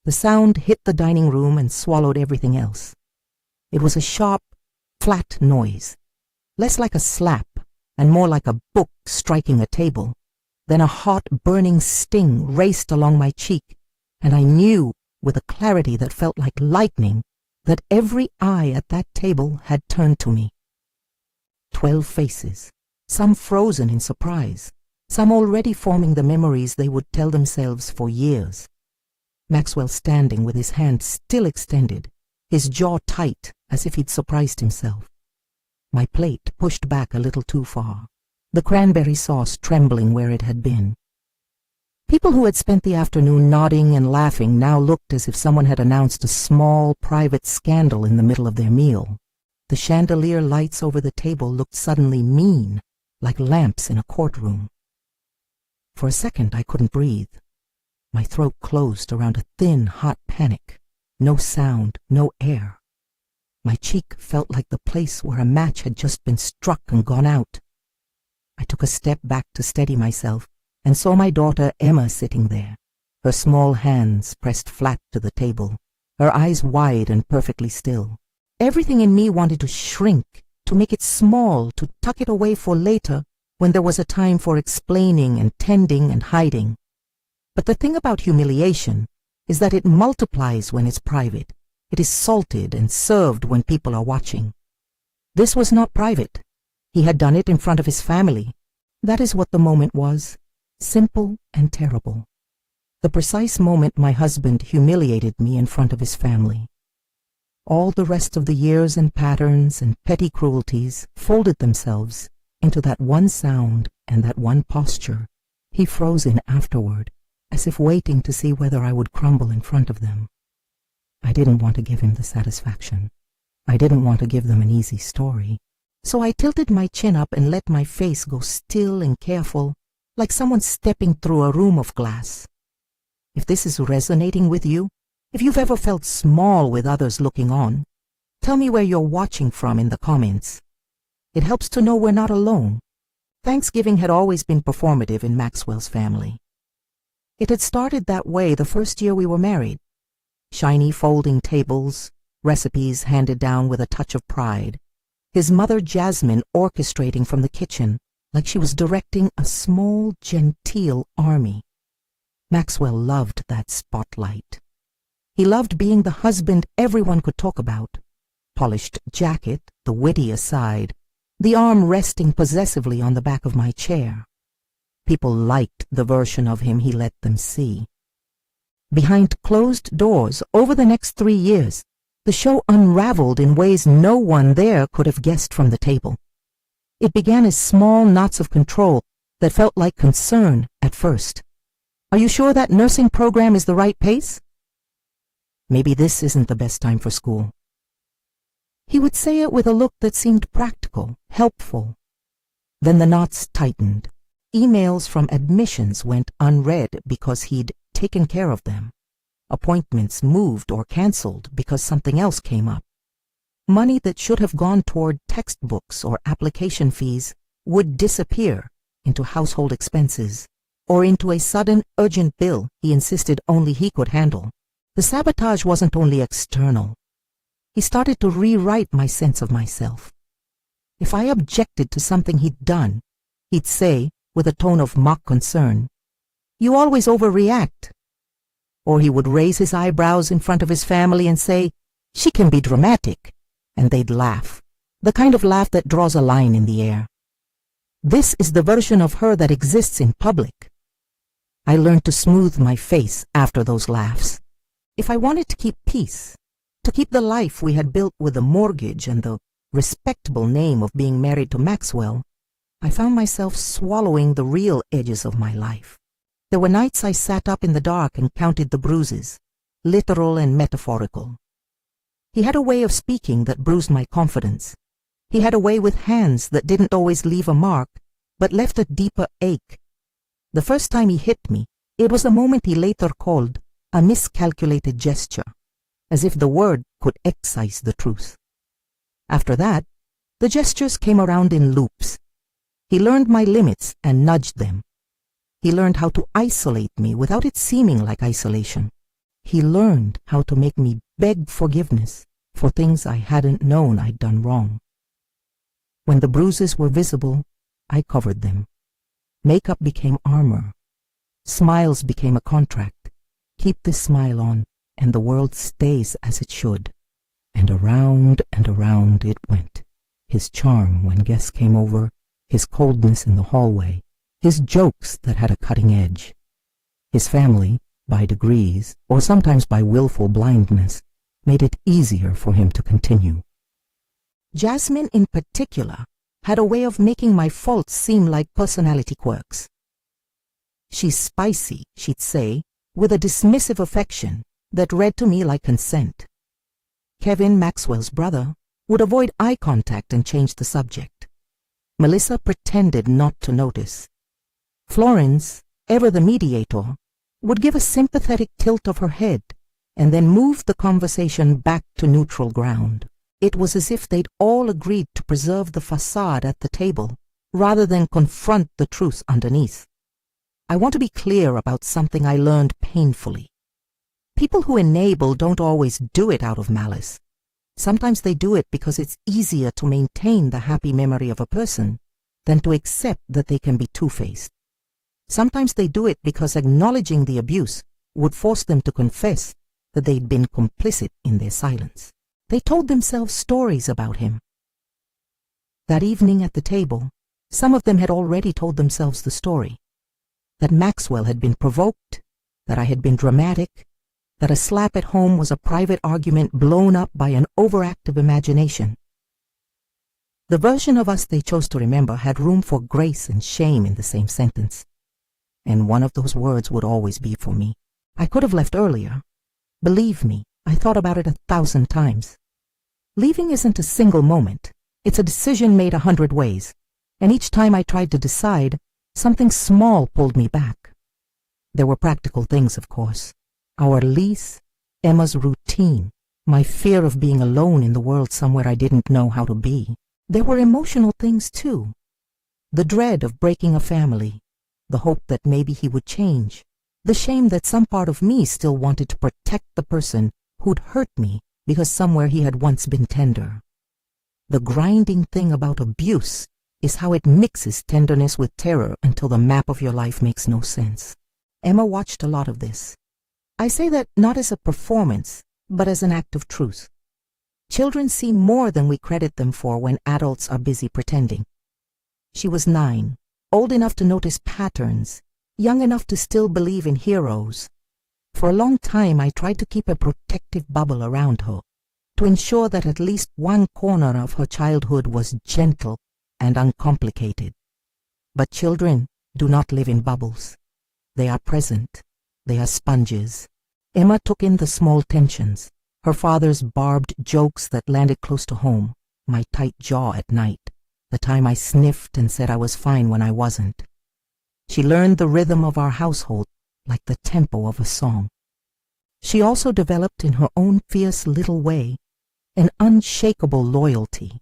The sound hit the dining room and swallowed everything else. It was a sharp, flat noise, less like a slap and more like a book striking a table. Then a hot, burning sting raced along my cheek, and I knew, with a clarity that felt like lightning, that every eye at that table had turned to me. 12 faces, some frozen in surprise, some already forming the memories they would tell themselves for years. Maxwell standing with his hand still extended, his jaw tight as if he'd surprised himself. My plate pushed back a little too far, the cranberry sauce trembling where it had been. People who had spent the afternoon nodding and laughing now looked as if someone had announced a small, private scandal in the middle of their meal. The chandelier lights over the table looked suddenly mean, like lamps in a courtroom. For a second I couldn't breathe. My throat closed around a thin, hot panic. No sound, no air. My cheek felt like the place where a match had just been struck and gone out. I took a step back to steady myself and saw my daughter Emma sitting there, her small hands pressed flat to the table, her eyes wide and perfectly still. Everything in me wanted to shrink, to make it small, to tuck it away for later when there was a time for explaining and tending and hiding. But the thing about humiliation is that it multiplies when it's private. It is salted and served when people are watching. This was not private. He had done it in front of his family. That is what the moment was, simple and terrible. The precise moment my husband humiliated me in front of his family. All the rest of the years and patterns and petty cruelties folded themselves into that one sound and that one posture. He froze in afterward, as if waiting to see whether I would crumble in front of them. I didn't want to give him the satisfaction. I didn't want to give them an easy story. So I tilted my chin up and let my face go still and careful, like someone stepping through a room of glass. If this is resonating with you, if you've ever felt small with others looking on, tell me where you're watching from in the comments. It helps to know we're not alone. Thanksgiving had always been performative in Maxwell's family. It had started that way the first year we were married. Shiny folding tables, recipes handed down with a touch of pride. His mother Jasmine orchestrating from the kitchen like she was directing a small, genteel army. Maxwell loved that spotlight. He loved being the husband everyone could talk about. Polished jacket, the witty aside, the arm resting possessively on the back of my chair. People liked the version of him he let them see. Behind closed doors, over the next 3 years, the show unraveled in ways no one there could have guessed from the table. It began as small knots of control that felt like concern at first. Are you sure that nursing program is the right pace? Maybe this isn't the best time for school. He would say it with a look that seemed practical, helpful. Then the knots tightened. Emails from admissions went unread because he'd taken care of them. Appointments moved or canceled because something else came up. Money that should have gone toward textbooks or application fees would disappear into household expenses or into a sudden urgent bill he insisted only he could handle. The sabotage wasn't only external. He started to rewrite my sense of myself. If I objected to something he'd done, he'd say, with a tone of mock concern, "You always overreact." Or he would raise his eyebrows in front of his family and say, "She can be dramatic." And they'd laugh, the kind of laugh that draws a line in the air. This is the version of her that exists in public. I learned to smooth my face after those laughs. If I wanted to keep peace, to keep the life we had built with the mortgage and the respectable name of being married to Maxwell, I found myself swallowing the real edges of my life. There were nights I sat up in the dark and counted the bruises, literal and metaphorical. He had a way of speaking that bruised my confidence. He had a way with hands that didn't always leave a mark, but left a deeper ache. The first time he hit me, it was a moment he later called a miscalculated gesture, as if the word could excise the truth. After that, the gestures came around in loops. He learned my limits and nudged them. He learned how to isolate me without it seeming like isolation. he learned how to make me beg forgiveness for things I hadn't known I'd done wrong. When the bruises were visible, I covered them. Makeup became armor. Smiles became a contract. Keep this smile on, and the world stays as it should. And around it went. His charm when guests came over, his coldness in the hallway, his jokes that had a cutting edge. His family, by degrees, or sometimes by willful blindness, made it easier for him to continue. Jasmine, in particular, had a way of making my faults seem like personality quirks. She's spicy, she'd say, with a dismissive affection that read to me like consent. Kevin, Maxwell's brother, would avoid eye contact and change the subject. Melissa pretended not to notice. Florence, ever the mediator, would give a sympathetic tilt of her head and then move the conversation back to neutral ground. It was as if they'd all agreed to preserve the facade at the table rather than confront the truth underneath. I want to be clear about something I learned painfully. People who enable don't always do it out of malice. Sometimes they do it because it's easier to maintain the happy memory of a person than to accept that they can be two-faced. Sometimes they do it because acknowledging the abuse would force them to confess that they'd been complicit in their silence. They told themselves stories about him. That evening at the table, some of them had already told themselves the story. That Maxwell had been provoked, that I had been dramatic, that a slap at home was a private argument blown up by an overactive imagination. The version of us they chose to remember had room for grace and shame in the same sentence. And one of those words would always be for me. I could have left earlier. Believe me, I thought about it 1,000 times. Leaving isn't a single moment. It's a decision made 100 ways. And each time I tried to decide, something small pulled me back. There were practical things, of course. Our lease, Emma's routine, my fear of being alone in the world somewhere I didn't know how to be. There were emotional things, too. The dread of breaking a family, the hope that maybe he would change, the shame that some part of me still wanted to protect the person who'd hurt me because somewhere he had once been tender. The grinding thing about abuse is how it mixes tenderness with terror until the map of your life makes no sense. Emma watched a lot of this. I say that not as a performance, but as an act of truth. Children see more than we credit them for when adults are busy pretending. She was 9, old enough to notice patterns, young enough to still believe in heroes. For a long time I tried to keep a protective bubble around her, to ensure that at least one corner of her childhood was gentle and uncomplicated. But children do not live in bubbles. They are present. They are sponges. Emma took in the small tensions, her father's barbed jokes that landed close to home, my tight jaw at night, the time I sniffed and said I was fine when I wasn't. She learned the rhythm of our household like the tempo of a song. She also developed in her own fierce little way an unshakable loyalty.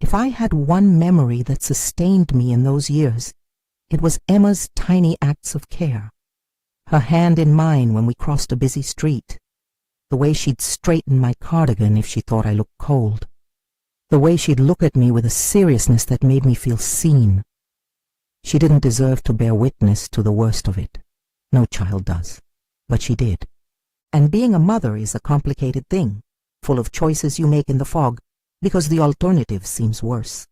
If I had one memory that sustained me in those years, it was Emma's tiny acts of care. Her hand in mine when we crossed a busy street, the way she'd straighten my cardigan if she thought I looked cold, the way she'd look at me with a seriousness that made me feel seen. She didn't deserve to bear witness to the worst of it. No child does, but she did. And being a mother is a complicated thing, full of choices you make in the fog, because the alternative seems worse.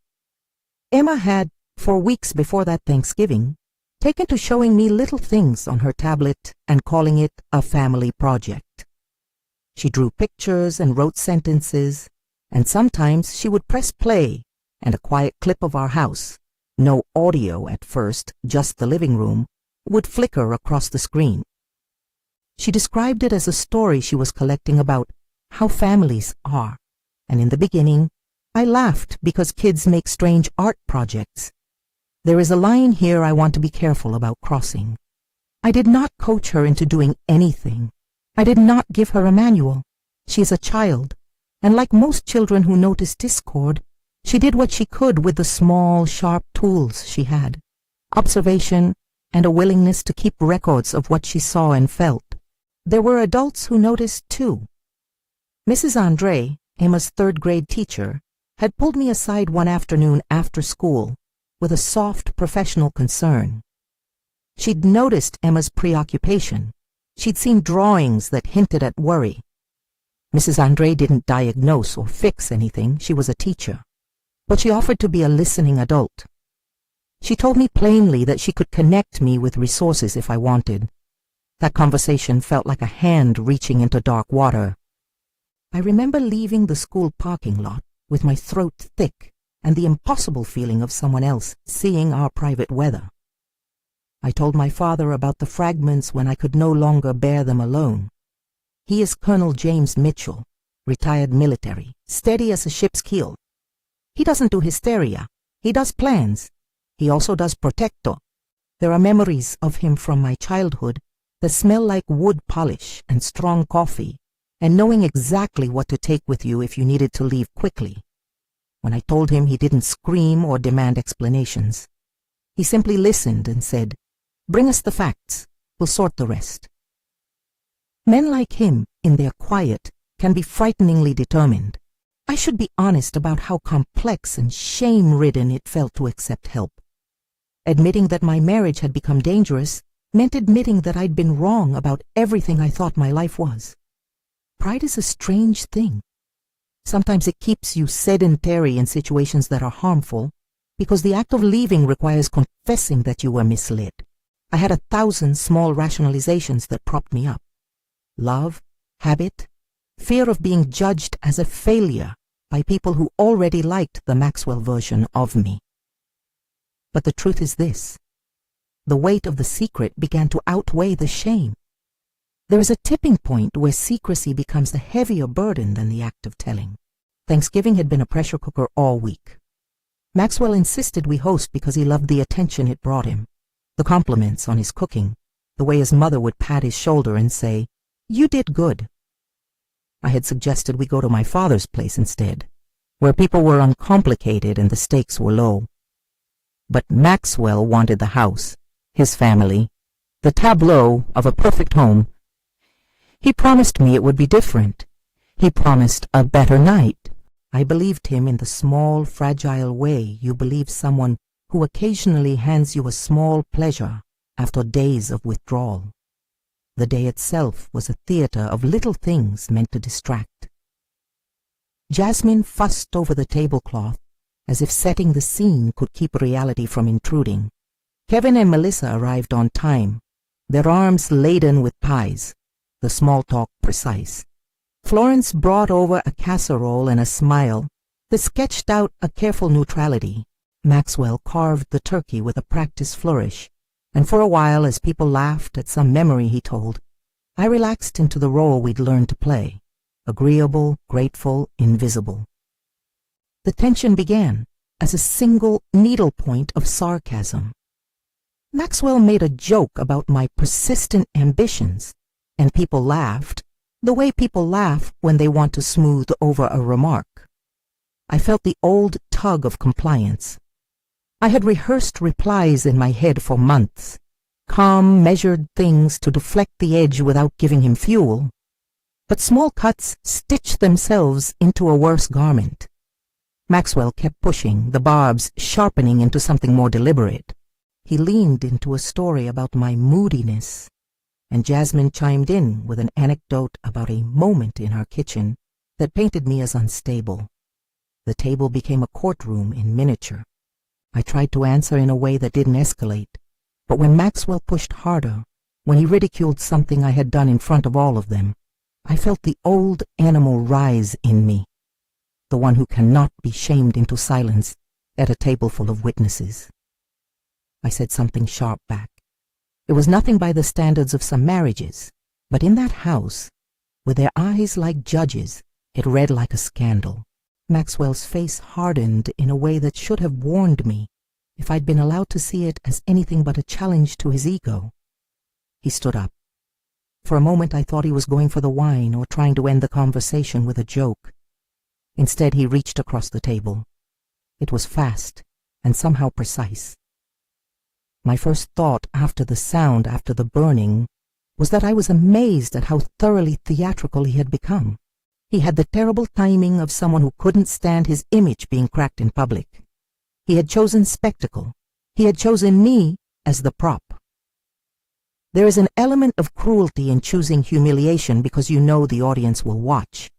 Emma had, for weeks before that Thanksgiving, taken to showing me little things on her tablet and calling it a family project. She drew pictures and wrote sentences, and sometimes she would press play, and a quiet clip of our house, no audio at first, just the living room, would flicker across the screen. She described it as a story she was collecting about how families are, and in the beginning, I laughed because kids make strange art projects. There is a line here I want to be careful about crossing. I did not coach her into doing anything. I did not give her a manual. She is a child, and like most children who notice discord, she did what she could with the small, sharp tools she had. Observation and a willingness to keep records of what she saw and felt. There were adults who noticed too. Mrs. Andre, Emma's third-grade teacher, had pulled me aside one afternoon after school with a soft professional concern. She'd noticed Emma's preoccupation. She'd seen drawings that hinted at worry. Mrs. Andre didn't diagnose or fix anything, she was a teacher, but she offered to be a listening adult. She told me plainly that she could connect me with resources if I wanted. That conversation felt like a hand reaching into dark water. I remember leaving the school parking lot with my throat thick and the impossible feeling of someone else seeing our private weather. I told my father about the fragments when I could no longer bear them alone. He is Colonel James Mitchell, retired military, steady as a ship's keel. He doesn't do hysteria. He does plans. He also does protecto. There are memories of him from my childhood that smell like wood polish and strong coffee, and knowing exactly what to take with you if you needed to leave quickly. When I told him, he didn't scream or demand explanations. He simply listened and said, "Bring us the facts. We'll sort the rest." Men like him, in their quiet, can be frighteningly determined. I should be honest about how complex and shame-ridden it felt to accept help. Admitting that my marriage had become dangerous meant admitting that I'd been wrong about everything I thought my life was. Pride is a strange thing. Sometimes it keeps you sedentary in situations that are harmful because the act of leaving requires confessing that you were misled. I had 1,000 small rationalizations that propped me up. Love, habit, fear of being judged as a failure by people who already liked the Maxwell version of me. But the truth is this: the weight of the secret began to outweigh the shame. There is a tipping point where secrecy becomes a heavier burden than the act of telling. Thanksgiving had been a pressure cooker all week. Maxwell insisted we host because he loved the attention it brought him, the compliments on his cooking, the way his mother would pat his shoulder and say, "You did good." I had suggested we go to my father's place instead, where people were uncomplicated and the stakes were low. But Maxwell wanted the house, his family, the tableau of a perfect home. He promised me it would be different. He promised a better night. I believed him in the small, fragile way you believe someone who occasionally hands you a small pleasure after days of withdrawal. The day itself was a theater of little things meant to distract. Jasmine fussed over the tablecloth as if setting the scene could keep reality from intruding. Kevin and Melissa arrived on time, their arms laden with pies, the small talk precise. Florence brought over a casserole and a smile that sketched out a careful neutrality. Maxwell carved the turkey with a practiced flourish, and for a while, as people laughed at some memory he told, I relaxed into the role we'd learned to play, agreeable, grateful, invisible. The tension began as a single needlepoint of sarcasm. Maxwell made a joke about my persistent ambitions, and people laughed, the way people laugh when they want to smooth over a remark. I felt the old tug of compliance. I had rehearsed replies in my head for months, calm, measured things to deflect the edge without giving him fuel. But small cuts stitched themselves into a worse garment. Maxwell kept pushing, the barbs sharpening into something more deliberate. He leaned into a story about my moodiness, and Jasmine chimed in with an anecdote about a moment in our kitchen that painted me as unstable. The table became a courtroom in miniature. I tried to answer in a way that didn't escalate, but when Maxwell pushed harder, when he ridiculed something I had done in front of all of them, I felt the old animal rise in me, the one who cannot be shamed into silence at a table full of witnesses. I said something sharp back. It was nothing by the standards of some marriages, but in that house, with their eyes like judges, it read like a scandal. Maxwell's face hardened in a way that should have warned me if I'd been allowed to see it as anything but a challenge to his ego. He stood up. For a moment I thought he was going for the wine or trying to end the conversation with a joke. Instead, he reached across the table. It was fast and somehow precise. My first thought after the sound, after the burning, was that I was amazed at how thoroughly theatrical he had become. He had the terrible timing of someone who couldn't stand his image being cracked in public. He had chosen spectacle. He had chosen me as the prop. There is an element of cruelty in choosing humiliation because you know the audience will watch.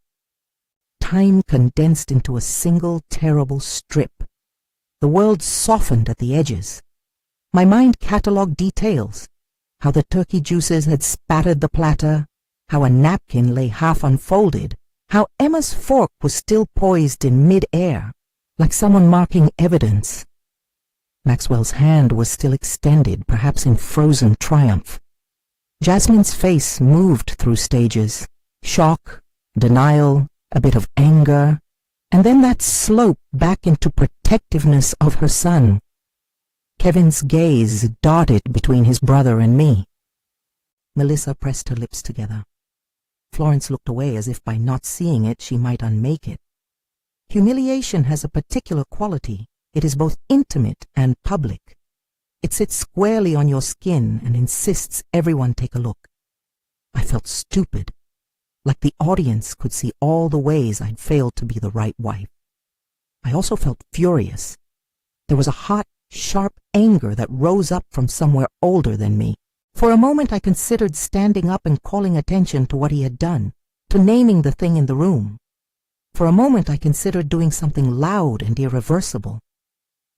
Time condensed into a single terrible strip. The world softened at the edges. My mind catalogued details, how the turkey juices had spattered the platter, how a napkin lay half unfolded, how Emma's fork was still poised in mid-air, like someone marking evidence. Maxwell's hand was still extended, perhaps in frozen triumph. Jasmine's face moved through stages, shock, denial, a bit of anger, and then that slope back into protectiveness of her son. Kevin's gaze darted between his brother and me. Melissa pressed her lips together. Florence looked away as if by not seeing it she might unmake it. Humiliation has a particular quality. It is both intimate and public. It sits squarely on your skin and insists everyone take a look. I felt stupid, like the audience could see all the ways I'd failed to be the right wife. I also felt furious. There was a hot, sharp anger that rose up from somewhere older than me. For a moment I considered standing up and calling attention to what he had done, to naming the thing in the room. For a moment I considered doing something loud and irreversible.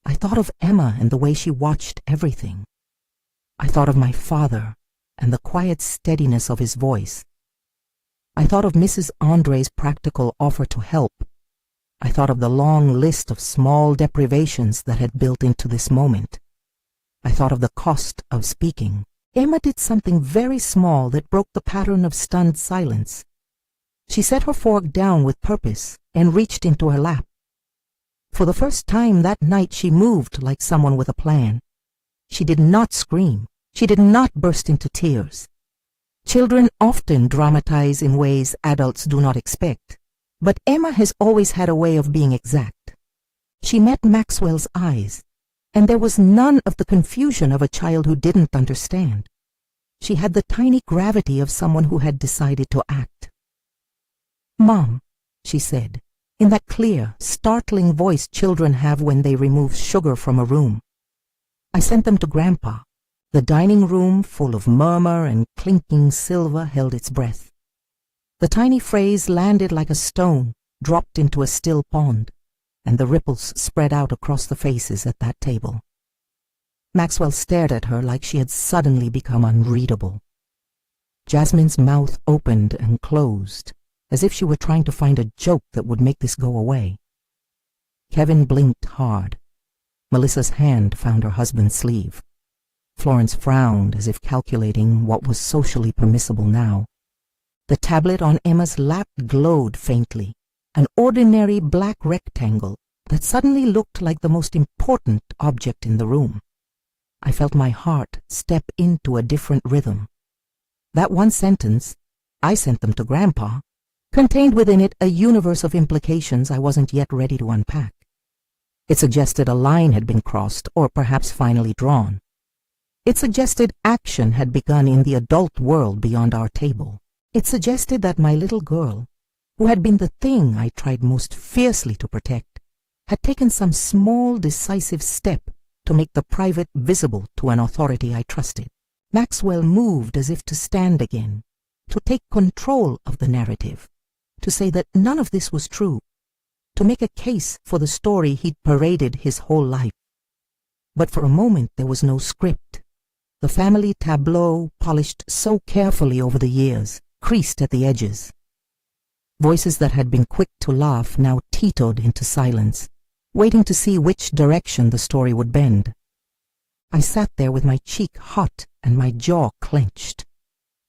I thought of Emma and the way she watched everything. I thought of my father and the quiet steadiness of his voice. I thought of Mrs. Andre's practical offer to help. I thought of the long list of small deprivations that had built into this moment. I thought of the cost of speaking. Emma did something very small that broke the pattern of stunned silence. She set her fork down with purpose and reached into her lap. For the first time that night she moved like someone with a plan. She did not scream. She did not burst into tears. Children often dramatize in ways adults do not expect, but Emma has always had a way of being exact. She met Maxwell's eyes, and there was none of the confusion of a child who didn't understand. She had the tiny gravity of someone who had decided to act. "Mom," she said, in that clear, startling voice children have when they remove sugar from a room. "I sent them to Grandpa." The dining room, full of murmur and clinking silver, held its breath. The tiny phrase landed like a stone, dropped into a still pond, and the ripples spread out across the faces at that table. Maxwell stared at her like she had suddenly become unreadable. Jasmine's mouth opened and closed, as if she were trying to find a joke that would make this go away. Kevin blinked hard. Melissa's hand found her husband's sleeve. Florence frowned as if calculating what was socially permissible now. The tablet on Emma's lap glowed faintly, an ordinary black rectangle that suddenly looked like the most important object in the room. I felt my heart step into a different rhythm. That one sentence, "I sent them to Grandpa," contained within it a universe of implications I wasn't yet ready to unpack. It suggested a line had been crossed, or perhaps finally drawn. It suggested action had begun in the adult world beyond our table. It suggested that my little girl, who had been the thing I tried most fiercely to protect, had taken some small, decisive step to make the private visible to an authority I trusted. Maxwell moved as if to stand again, to take control of the narrative, to say that none of this was true, to make a case for the story he'd paraded his whole life. But for a moment there was no script. The family tableau, polished so carefully over the years, creased at the edges. Voices that had been quick to laugh now teetered into silence, waiting to see which direction the story would bend. I sat there with my cheek hot and my jaw clenched.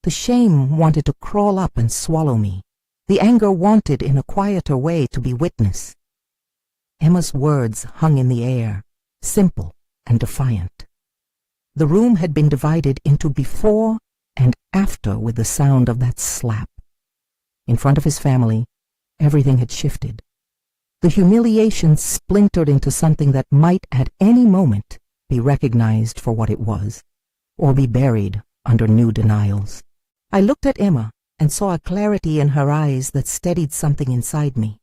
The shame wanted to crawl up and swallow me. The anger wanted in a quieter way to be witness. Emma's words hung in the air, simple and defiant. The room had been divided into before and after with the sound of that slap. In front of his family, everything had shifted. The humiliation splintered into something that might at any moment be recognized for what it was, or be buried under new denials. I looked at Emma and saw a clarity in her eyes that steadied something inside me.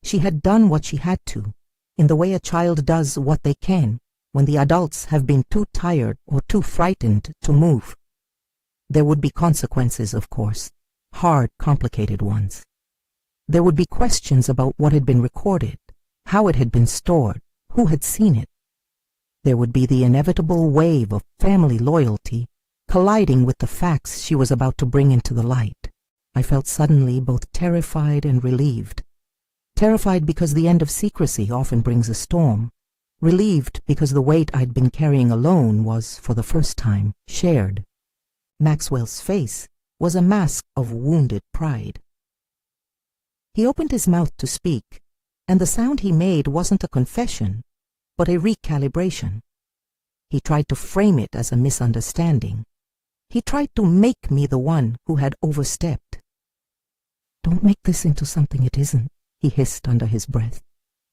She had done what she had to, in the way a child does what they can when the adults have been too tired or too frightened to move. There would be consequences, of course, hard, complicated ones. There would be questions about what had been recorded, how it had been stored, who had seen it. There would be the inevitable wave of family loyalty colliding with the facts she was about to bring into the light. I felt suddenly both terrified and relieved. Terrified because the end of secrecy often brings a storm. Relieved because the weight I'd been carrying alone was, for the first time, shared. Maxwell's face was a mask of wounded pride. He opened his mouth to speak, and the sound he made wasn't a confession, but a recalibration. He tried to frame it as a misunderstanding. He tried to make me the one who had overstepped. "Don't make this into something it isn't," he hissed under his breath,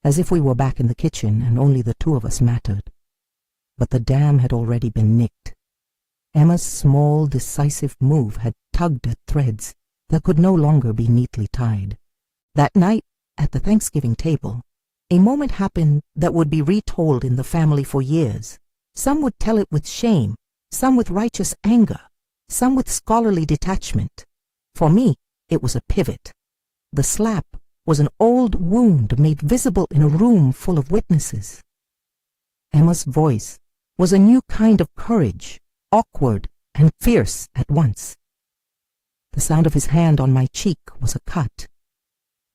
as if we were back in the kitchen and only the two of us mattered. But the dam had already been nicked. Emma's small, decisive move had tugged at threads that could no longer be neatly tied. That night, at the Thanksgiving table, a moment happened that would be retold in the family for years. Some would tell it with shame, some with righteous anger, some with scholarly detachment. For me, it was a pivot. The slap was an old wound made visible in a room full of witnesses. Emma's voice was a new kind of courage, awkward and fierce at once. The sound of his hand on my cheek was a cut.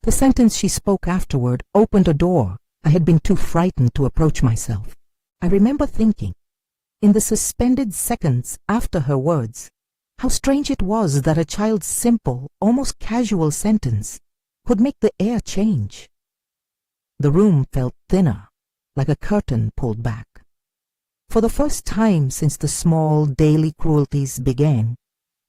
The sentence she spoke afterward opened a door I had been too frightened to approach myself. I remember thinking, in the suspended seconds after her words, how strange it was that a child's simple, almost casual sentence could make the air change. The room felt thinner, like a curtain pulled back. For the first time since the small daily cruelties began,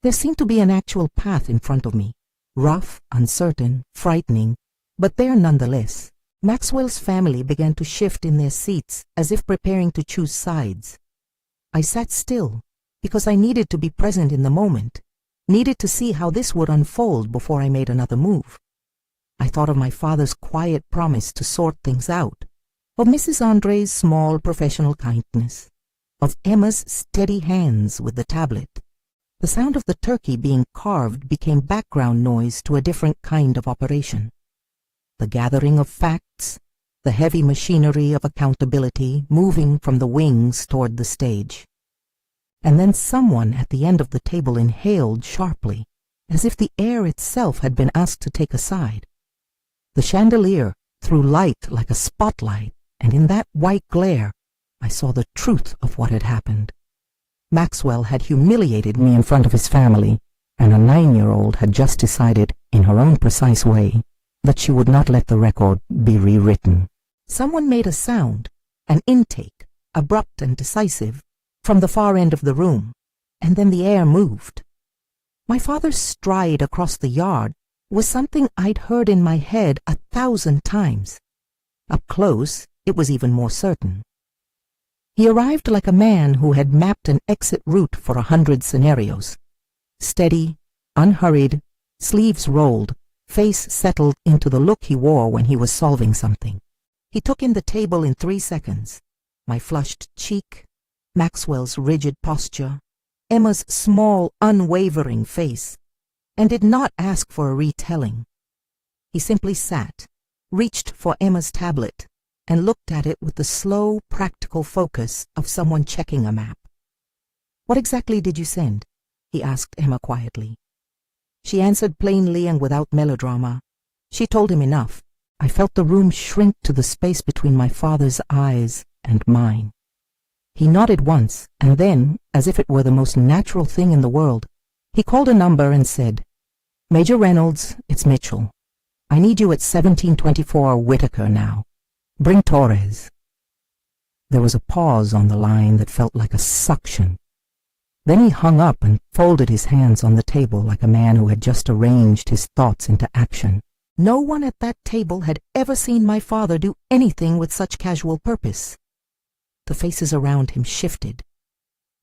there seemed to be an actual path in front of me, rough, uncertain, frightening, but there nonetheless. Maxwell's family began to shift in their seats as if preparing to choose sides. I sat still because I needed to be present in the moment, needed to see how this would unfold before I made another move. I thought of my father's quiet promise to sort things out, of Mrs. Andre's small professional kindness, of Emma's steady hands with the tablet. The sound of the turkey being carved became background noise to a different kind of operation. The gathering of facts, the heavy machinery of accountability moving from the wings toward the stage. And then someone at the end of the table inhaled sharply, as if the air itself had been asked to take a side. The chandelier threw light like a spotlight, and in that white glare, I saw the truth of what had happened. Maxwell had humiliated me in front of his family, and a 9-year-old had just decided, in her own precise way, that she would not let the record be rewritten. Someone made a sound, an intake, abrupt and decisive, from the far end of the room, and then the air moved. My father's stride across the yard was something I'd heard in my head 1,000 times. Up close, it was even more certain. He arrived like a man who had mapped an exit route for 100 scenarios. Steady, unhurried, sleeves rolled, face settled into the look he wore when he was solving something. He took in the table in 3 seconds. My flushed cheek, Maxwell's rigid posture, Emma's small, unwavering face, and did not ask for a retelling. He simply sat, reached for Emma's tablet, and looked at it with the slow, practical focus of someone checking a map. "What exactly did you send?" he asked Emma quietly. She answered plainly and without melodrama. She told him enough. I felt the room shrink to the space between my father's eyes and mine. He nodded once, and then, as if it were the most natural thing in the world, he called a number and said, "Major Reynolds, it's Mitchell. I need you at 1724 Whitaker now. Bring Torres." There was a pause on the line that felt like a suction. Then he hung up and folded his hands on the table like a man who had just arranged his thoughts into action. No one at that table had ever seen my father do anything with such casual purpose. The faces around him shifted.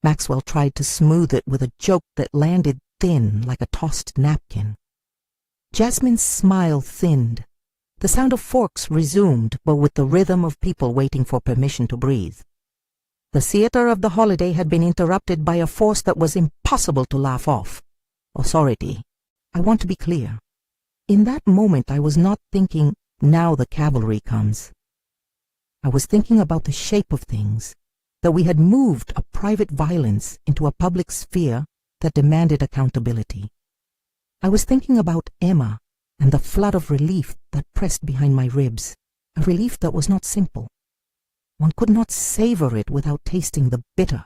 Maxwell tried to smooth it with a joke that landed thin like a tossed napkin. Jasmine's smile thinned. The sound of forks resumed, but with the rhythm of people waiting for permission to breathe. The theater of the holiday had been interrupted by a force that was impossible to laugh off. Authority. I want to be clear. In that moment I was not thinking, now the cavalry comes. I was thinking about the shape of things, that we had moved a private violence into a public sphere that demanded accountability. I was thinking about Emma and the flood of relief that pressed behind my ribs, a relief that was not simple. One could not savor it without tasting the bitter.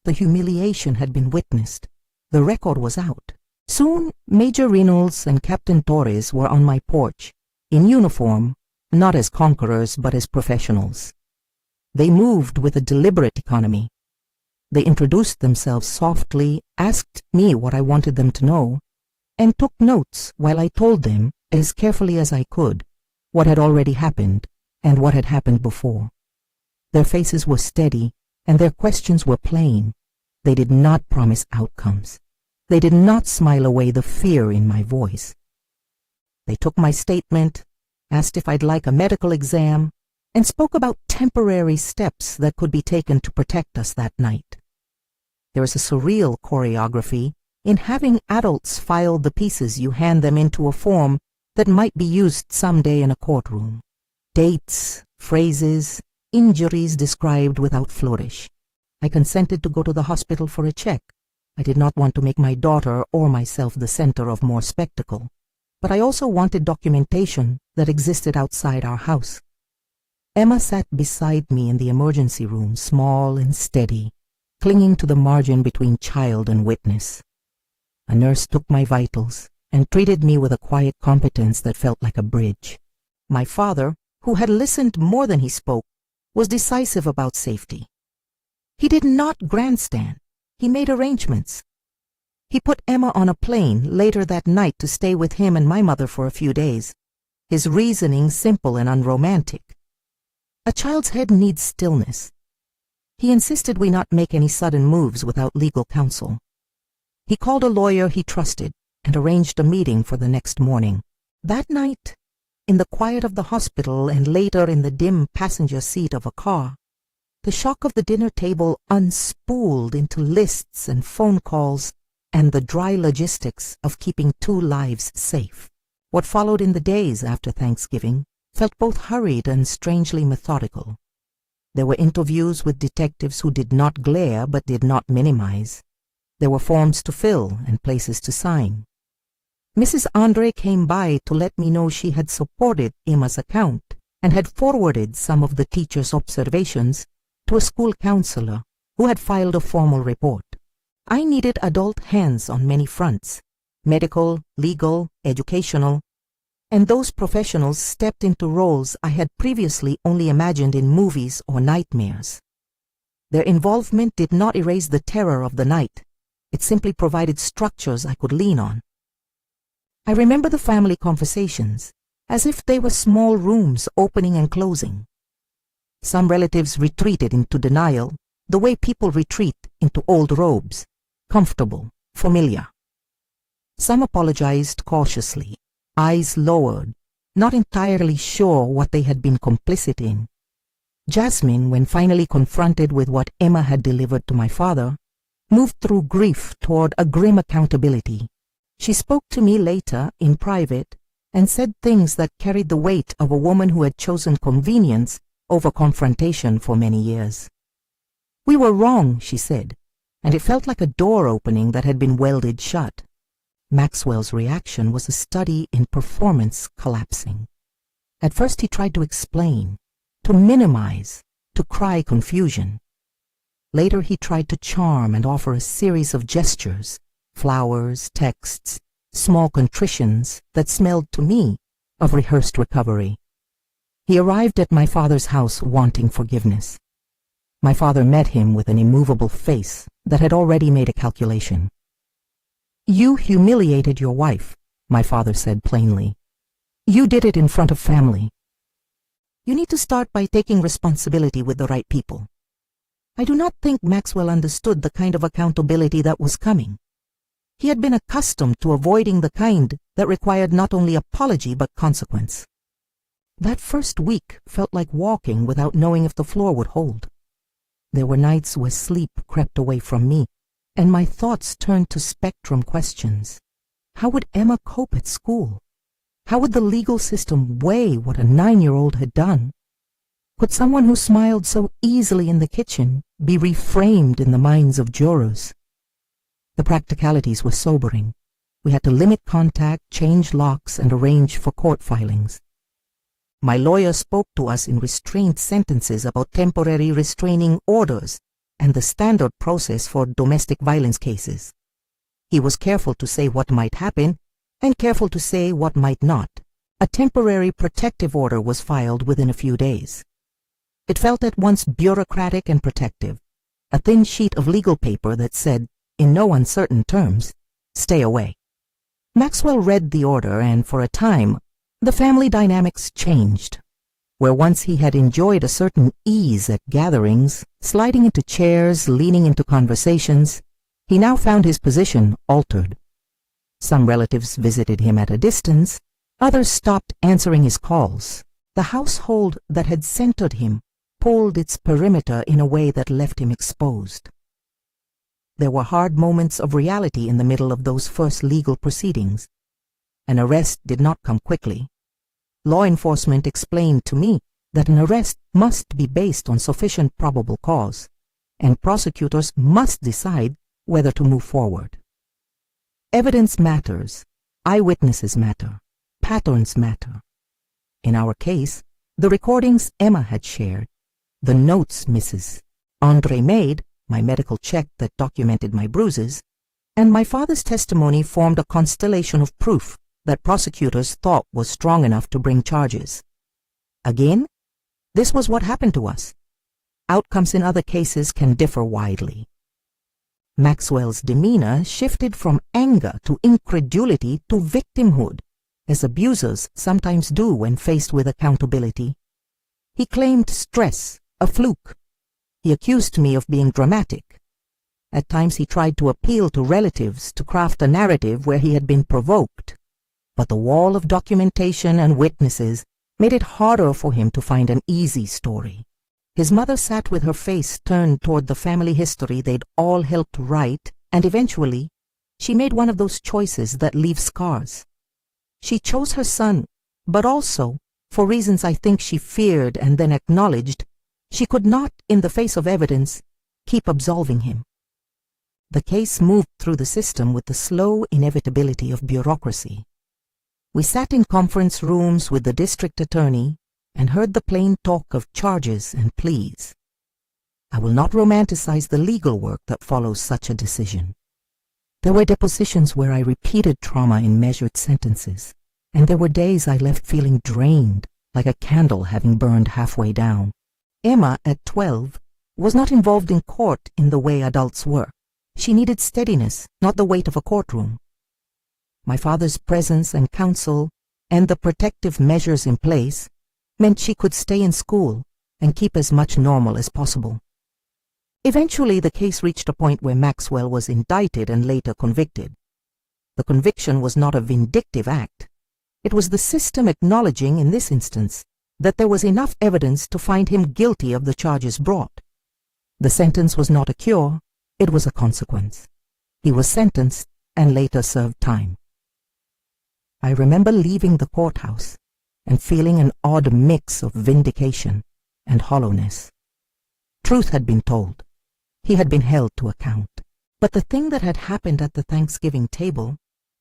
The humiliation had been witnessed. The record was out. Soon, Major Reynolds and Captain Torres were on my porch, in uniform, not as conquerors but as professionals. They moved with a deliberate economy. They introduced themselves softly, asked me what I wanted them to know, and took notes while I told them, as carefully as I could, what had already happened and what had happened before. Their faces were steady, and their questions were plain. They did not promise outcomes. They did not smile away the fear in my voice. They took my statement, asked if I'd like a medical exam, and spoke about temporary steps that could be taken to protect us that night. There is a surreal choreography in having adults file the pieces you hand them into a form that might be used someday in a courtroom. Dates, phrases, injuries described without flourish. I consented to go to the hospital for a check. I did not want to make my daughter or myself the center of more spectacle, but I also wanted documentation that existed outside our house. Emma sat beside me in the emergency room, small and steady, clinging to the margin between child and witness. A nurse took my vitals and treated me with a quiet competence that felt like a bridge. My father, who had listened more than he spoke, was decisive about safety. He did not grandstand. He made arrangements. He put Emma on a plane later that night to stay with him and my mother for a few days, his reasoning simple and unromantic. A child's head needs stillness. He insisted we not make any sudden moves without legal counsel. He called a lawyer he trusted and arranged a meeting for the next morning. That night, in the quiet of the hospital and later in the dim passenger seat of a car, the shock of the dinner table unspooled into lists and phone calls and the dry logistics of keeping 2 lives safe. What followed in the days after Thanksgiving felt both hurried and strangely methodical. There were interviews with detectives who did not glare but did not minimize. There were forms to fill and places to sign. Mrs. Andre came by to let me know she had supported Emma's account and had forwarded some of the teacher's observations to a school counselor who had filed a formal report. I needed adult hands on many fronts, medical, legal, educational, and those professionals stepped into roles I had previously only imagined in movies or nightmares. Their involvement did not erase the terror of the night. It simply provided structures I could lean on. I remember the family conversations, as if they were small rooms opening and closing. Some relatives retreated into denial, the way people retreat into old robes, comfortable, familiar. Some apologized cautiously, eyes lowered, not entirely sure what they had been complicit in. Jasmine, when finally confronted with what Emma had delivered to my father, moved through grief toward a grim accountability. She spoke to me later, in private, and said things that carried the weight of a woman who had chosen convenience over confrontation for many years. We were wrong, she said, and it felt like a door opening that had been welded shut. Maxwell's reaction was a study in performance collapsing. At first he tried to explain, to minimize, to cry confusion. Later he tried to charm and offer a series of gestures, flowers, texts, small contritions that smelled to me of rehearsed recovery. He arrived at my father's house wanting forgiveness. My father met him with an immovable face that had already made a calculation. "You humiliated your wife," my father said plainly. "You did it in front of family. You need to start by taking responsibility with the right people." I do not think Maxwell understood the kind of accountability that was coming. He had been accustomed to avoiding the kind that required not only apology but consequence. That first week felt like walking without knowing if the floor would hold. There were nights where sleep crept away from me, and my thoughts turned to spectrum questions. How would Emma cope at school? How would the legal system weigh what a 9-year-old had done? Could someone who smiled so easily in the kitchen be reframed in the minds of jurors? The practicalities were sobering. We had to limit contact, change locks, and arrange for court filings. My lawyer spoke to us in restrained sentences about temporary restraining orders and the standard process for domestic violence cases. He was careful to say what might happen and careful to say what might not. A temporary protective order was filed within a few days. It felt at once bureaucratic and protective, a thin sheet of legal paper that said, in no uncertain terms, stay away. Maxwell read the order, and for a time, the family dynamics changed. Where once he had enjoyed a certain ease at gatherings, sliding into chairs, leaning into conversations, he now found his position altered. Some relatives visited him at a distance, others stopped answering his calls. The household that had centered him pulled its perimeter in a way that left him exposed. There were hard moments of reality in the middle of those first legal proceedings. An arrest did not come quickly. Law enforcement explained to me that an arrest must be based on sufficient probable cause, and prosecutors must decide whether to move forward. Evidence matters, eyewitnesses matter, patterns matter. In our case, the recordings Emma had shared, the notes Mrs. Andre made, my medical check that documented my bruises, and my father's testimony formed a constellation of proof that prosecutors thought was strong enough to bring charges. Again, this was what happened to us. Outcomes in other cases can differ widely. Maxwell's demeanor shifted from anger to incredulity to victimhood, as abusers sometimes do when faced with accountability. He claimed stress, a fluke. He accused me of being dramatic. At times he tried to appeal to relatives to craft a narrative where he had been provoked, but the wall of documentation and witnesses made it harder for him to find an easy story. His mother sat with her face turned toward the family history they'd all helped write, and eventually she made one of those choices that leave scars. She chose her son, but also, for reasons I think she feared and then acknowledged, she could not, in the face of evidence, keep absolving him. The case moved through the system with the slow inevitability of bureaucracy. We sat in conference rooms with the district attorney and heard the plain talk of charges and pleas. I will not romanticize the legal work that follows such a decision. There were depositions where I repeated trauma in measured sentences, and there were days I left feeling drained, like a candle having burned halfway down. Emma, at 12, was not involved in court in the way adults were. She needed steadiness, not the weight of a courtroom. My father's presence and counsel, and the protective measures in place, meant she could stay in school and keep as much normal as possible. Eventually, the case reached a point where Maxwell was indicted and later convicted. The conviction was not a vindictive act. It was the system acknowledging, in this instance, that there was enough evidence to find him guilty of the charges brought. The sentence was not a cure, it was a consequence. He was sentenced and later served time. I remember leaving the courthouse and feeling an odd mix of vindication and hollowness. Truth had been told. He had been held to account. But the thing that had happened at the Thanksgiving table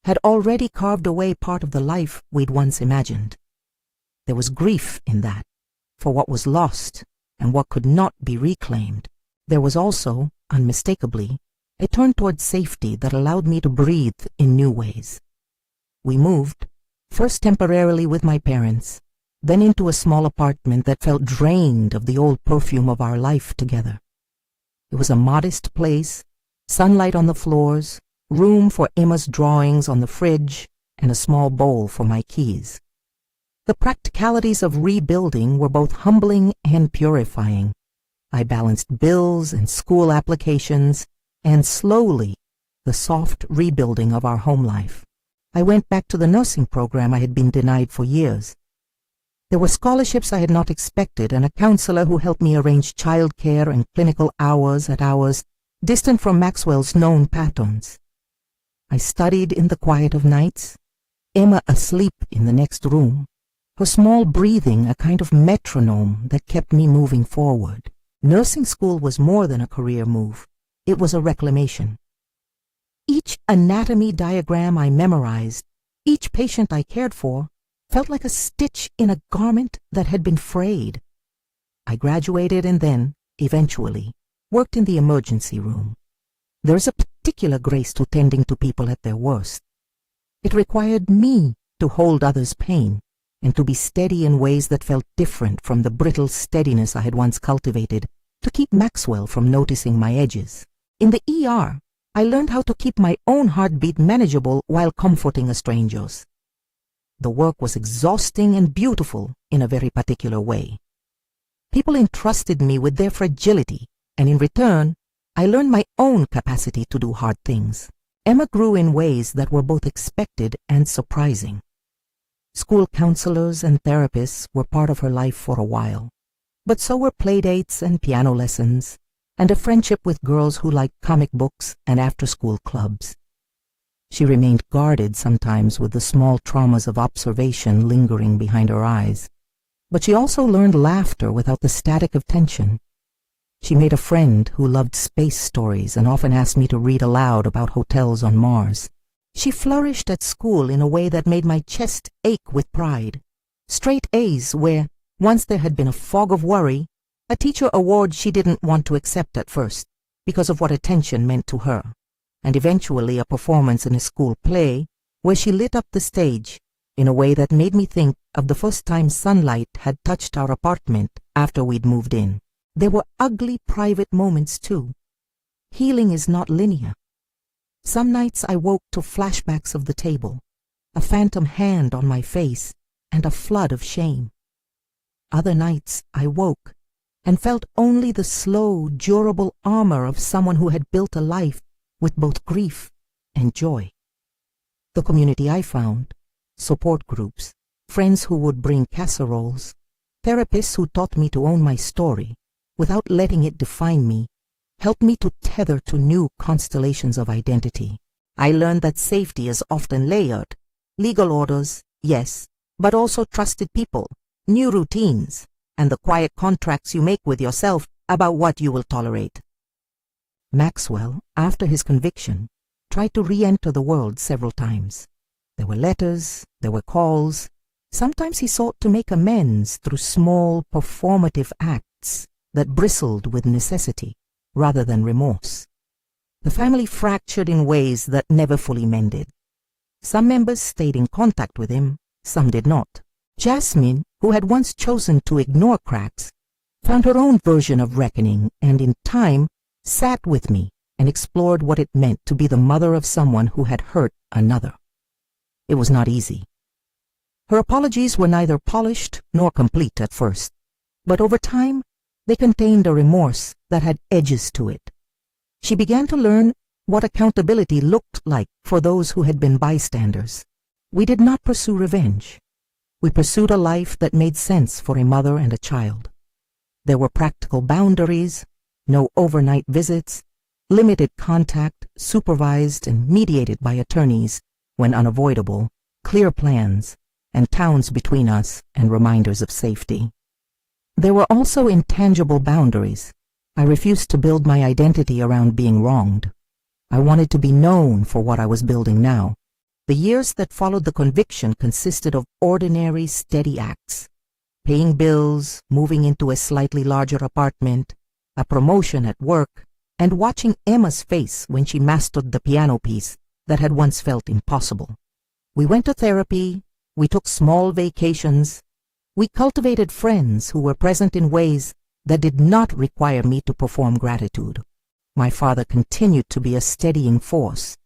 had already carved away part of the life we'd once imagined. There was grief in that, for what was lost and what could not be reclaimed. There was also, unmistakably, a turn toward safety that allowed me to breathe in new ways. We moved, first temporarily with my parents, then into a small apartment that felt drained of the old perfume of our life together. It was a modest place, sunlight on the floors, room for Emma's drawings on the fridge, and a small bowl for my keys. The practicalities of rebuilding were both humbling and purifying. I balanced bills and school applications, and slowly, the soft rebuilding of our home life. I went back to the nursing program I had been denied for years. There were scholarships I had not expected and a counselor who helped me arrange childcare and clinical hours at hours distant from Maxwell's known patterns. I studied in the quiet of nights, Emma asleep in the next room, her small breathing a kind of metronome that kept me moving forward. Nursing school was more than a career move. It was a reclamation. Each anatomy diagram I memorized, each patient I cared for, felt like a stitch in a garment that had been frayed. I graduated and then, eventually, worked in the emergency room. There is a particular grace to tending to people at their worst. It required me to hold others' pain and to be steady in ways that felt different from the brittle steadiness I had once cultivated to keep Maxwell from noticing my edges. In the ER, I learned how to keep my own heartbeat manageable while comforting a stranger's. The work was exhausting and beautiful in a very particular way. People entrusted me with their fragility, and in return, I learned my own capacity to do hard things. Emma grew in ways that were both expected and surprising. School counselors and therapists were part of her life for a while, but so were playdates and piano lessons, and a friendship with girls who liked comic books and after-school clubs. She remained guarded sometimes with the small traumas of observation lingering behind her eyes, but she also learned laughter without the static of tension. She made a friend who loved space stories and often asked me to read aloud about hotels on Mars. She flourished at school in a way that made my chest ache with pride. Straight A's where, once there had been a fog of worry, a teacher award she didn't want to accept at first because of what attention meant to her, and eventually a performance in a school play where she lit up the stage in a way that made me think of the first time sunlight had touched our apartment after we'd moved in. There were ugly private moments too. Healing is not linear. Some nights I woke to flashbacks of the table, a phantom hand on my face, and a flood of shame. Other nights I woke and felt only the slow, durable armor of someone who had built a life with both grief and joy. The community I found, support groups, friends who would bring casseroles, therapists who taught me to own my story without letting it define me, helped me to tether to new constellations of identity. I learned that safety is often layered. Legal orders, yes, but also trusted people, new routines, and the quiet contracts you make with yourself about what you will tolerate. Maxwell, after his conviction, tried to re-enter the world several times. There were letters, there were calls. Sometimes he sought to make amends through small, performative acts that bristled with necessity rather than remorse. The family fractured in ways that never fully mended. Some members stayed in contact with him, some did not. Jasmine, who had once chosen to ignore cracks, found her own version of reckoning and in time sat with me and explored what it meant to be the mother of someone who had hurt another. It was not easy. Her apologies were neither polished nor complete at first, but over time they contained a remorse that had edges to it. She began to learn what accountability looked like for those who had been bystanders. We did not pursue revenge. We pursued a life that made sense for a mother and a child. There were practical boundaries, no overnight visits, limited contact, supervised and mediated by attorneys when unavoidable, clear plans, and towns between us and reminders of safety. There were also intangible boundaries. I refused to build my identity around being wronged. I wanted to be known for what I was building now. The years that followed the conviction consisted of ordinary, steady acts. Paying bills, moving into a slightly larger apartment, a promotion at work, and watching Emma's face when she mastered the piano piece that had once felt impossible. We went to therapy, we took small vacations, we cultivated friends who were present in ways that did not require me to perform gratitude. My father continued to be a steadying force.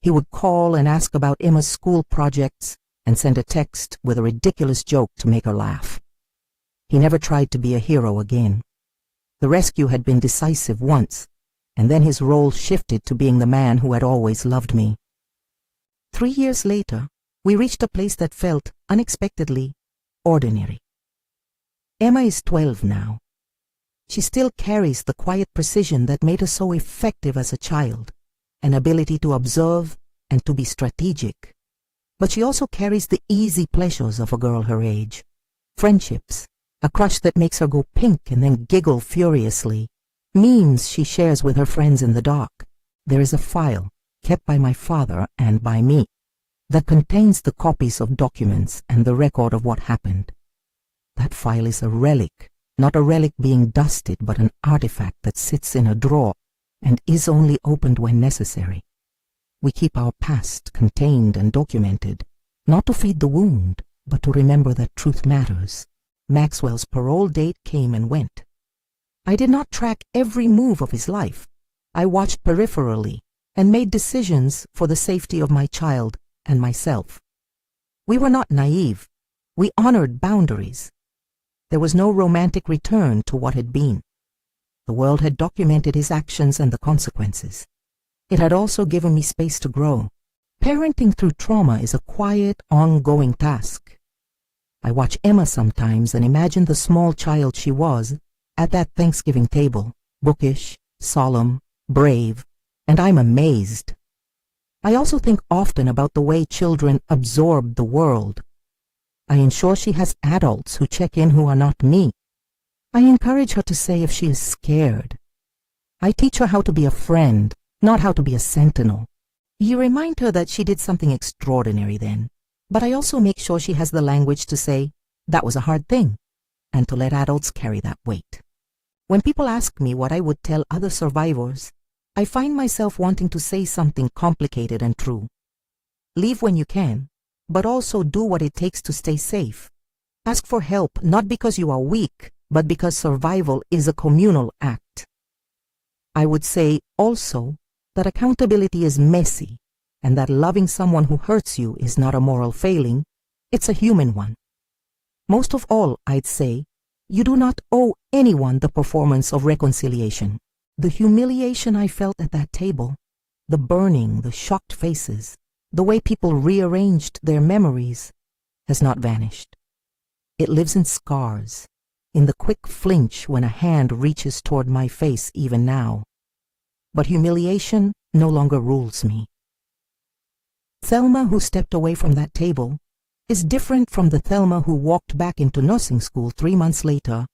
He would call and ask about Emma's school projects and send a text with a ridiculous joke to make her laugh. He never tried to be a hero again. The rescue had been decisive once, and then his role shifted to being the man who had always loved me. 3 years later, we reached a place that felt unexpectedly ordinary. Emma is 12 now. She still carries the quiet precision that made her so effective as a child, an ability to observe and to be strategic. But she also carries the easy pleasures of a girl her age. Friendships, a crush that makes her go pink and then giggle furiously, memes she shares with her friends in the dark. There is a file, kept by my father and by me, that contains the copies of documents and the record of what happened. That file is a relic, not a relic being dusted, but an artifact that sits in a drawer and is only opened when necessary. We keep our past contained and documented, not to feed the wound, but to remember that truth matters. Maxwell's parole date came and went. I did not track every move of his life. I watched peripherally and made decisions for the safety of my child and myself. We were not naive. We honored boundaries. There was no romantic return to what had been. The world had documented his actions and the consequences. It had also given me space to grow. Parenting through trauma is a quiet, ongoing task. I watch Emma sometimes and imagine the small child she was at that Thanksgiving table, bookish, solemn, brave, and I'm amazed. I also think often about the way children absorb the world. I ensure she has adults who check in who are not me. I encourage her to say if she is scared. I teach her how to be a friend, not how to be a sentinel. You remind her that she did something extraordinary then, but I also make sure she has the language to say, that was a hard thing, and to let adults carry that weight. When people ask me what I would tell other survivors, I find myself wanting to say something complicated and true. Leave when you can, but also do what it takes to stay safe. Ask for help, not because you are weak, but because survival is a communal act. I would say also that accountability is messy, and that loving someone who hurts you is not a moral failing, it's a human one. Most of all, I'd say, you do not owe anyone the performance of reconciliation. The humiliation I felt at that table, the burning, the shocked faces, the way people rearranged their memories, has not vanished. It lives in scars, in the quick flinch when a hand reaches toward my face even now. But humiliation no longer rules me. Thelma, who stepped away from that table, is different from the Thelma who walked back into nursing school 3 months later,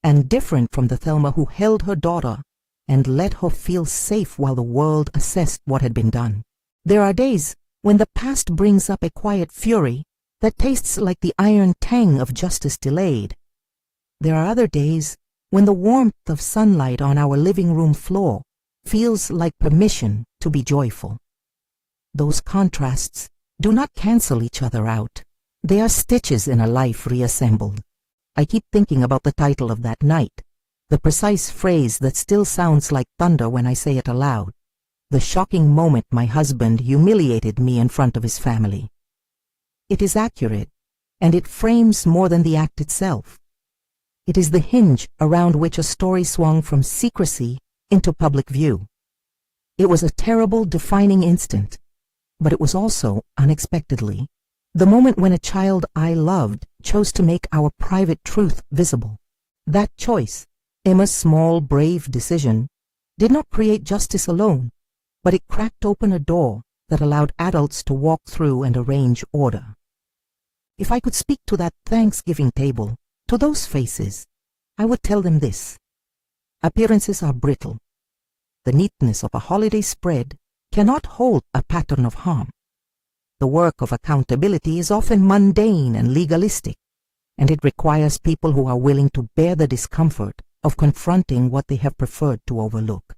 and different from the Thelma who held her daughter and let her feel safe while the world assessed what had been done. There are days when the past brings up a quiet fury that tastes like the iron tang of justice delayed. There are other days when the warmth of sunlight on our living room floor feels like permission to be joyful. Those contrasts do not cancel each other out. They are stitches in a life reassembled. I keep thinking about the title of that night, the precise phrase that still sounds like thunder when I say it aloud, the shocking moment my husband humiliated me in front of his family. It is accurate, and it frames more than the act itself. It is the hinge around which a story swung from secrecy into public view. It was a terrible, defining instant, but it was also, unexpectedly, the moment when a child I loved chose to make our private truth visible. That choice, Emma's small, brave decision, did not create justice alone, but it cracked open a door that allowed adults to walk through and arrange order. If I could speak to that Thanksgiving table, to those faces, I would tell them this: appearances are brittle. The neatness of a holiday spread cannot hold a pattern of harm. The work of accountability is often mundane and legalistic, and it requires people who are willing to bear the discomfort of confronting what they have preferred to overlook.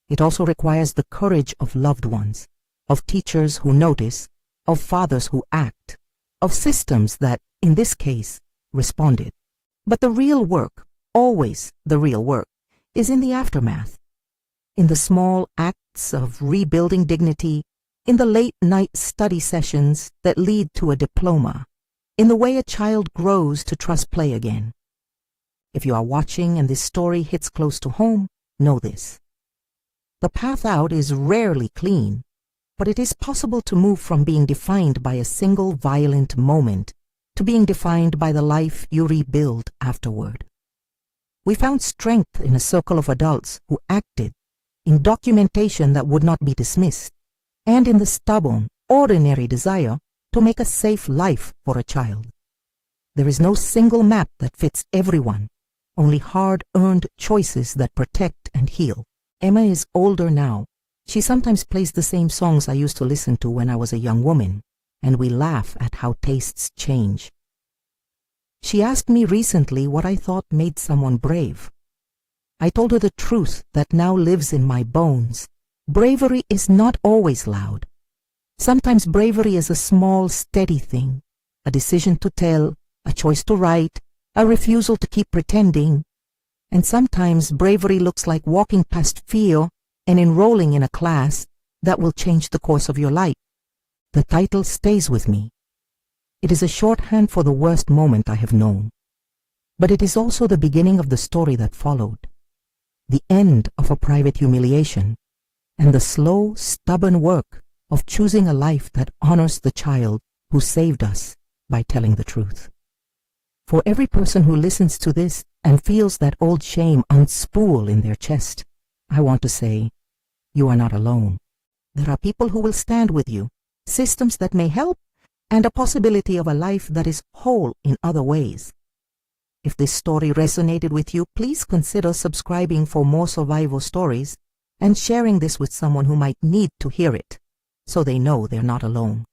It also requires the courage of loved ones, of teachers who notice, of fathers who act, of systems that, in this case, responded. But the real work, always the real work, is in the aftermath, in the small acts of rebuilding dignity, in the late-night study sessions that lead to a diploma, in the way a child grows to trust play again. If you are watching and this story hits close to home, know this: The path out is rarely clean, but it is possible to move from being defined by a single violent moment to being defined by the life you rebuild afterward. We found strength in a circle of adults who acted, in documentation that would not be dismissed, and in the stubborn, ordinary desire to make a safe life for a child. There is no single map that fits everyone, only hard-earned choices that protect and heal. Emma is older now. She sometimes plays the same songs I used to listen to when I was a young woman, and we laugh at how tastes change. She asked me recently what I thought made someone brave. I told her the truth that now lives in my bones. Bravery is not always loud. Sometimes bravery is a small, steady thing, a decision to tell, a choice to write, a refusal to keep pretending. And sometimes bravery looks like walking past fear and enrolling in a class that will change the course of your life. The title stays with me. It is a shorthand for the worst moment I have known. But it is also the beginning of the story that followed, the end of a private humiliation, and the slow, stubborn work of choosing a life that honors the child who saved us by telling the truth. For every person who listens to this and feels that old shame unspool in their chest, I want to say, you are not alone. There are people who will stand with you, systems that may help, and a possibility of a life that is whole in other ways. If this story resonated with you, please consider subscribing for more survival stories and sharing this with someone who might need to hear it, so they know they're not alone.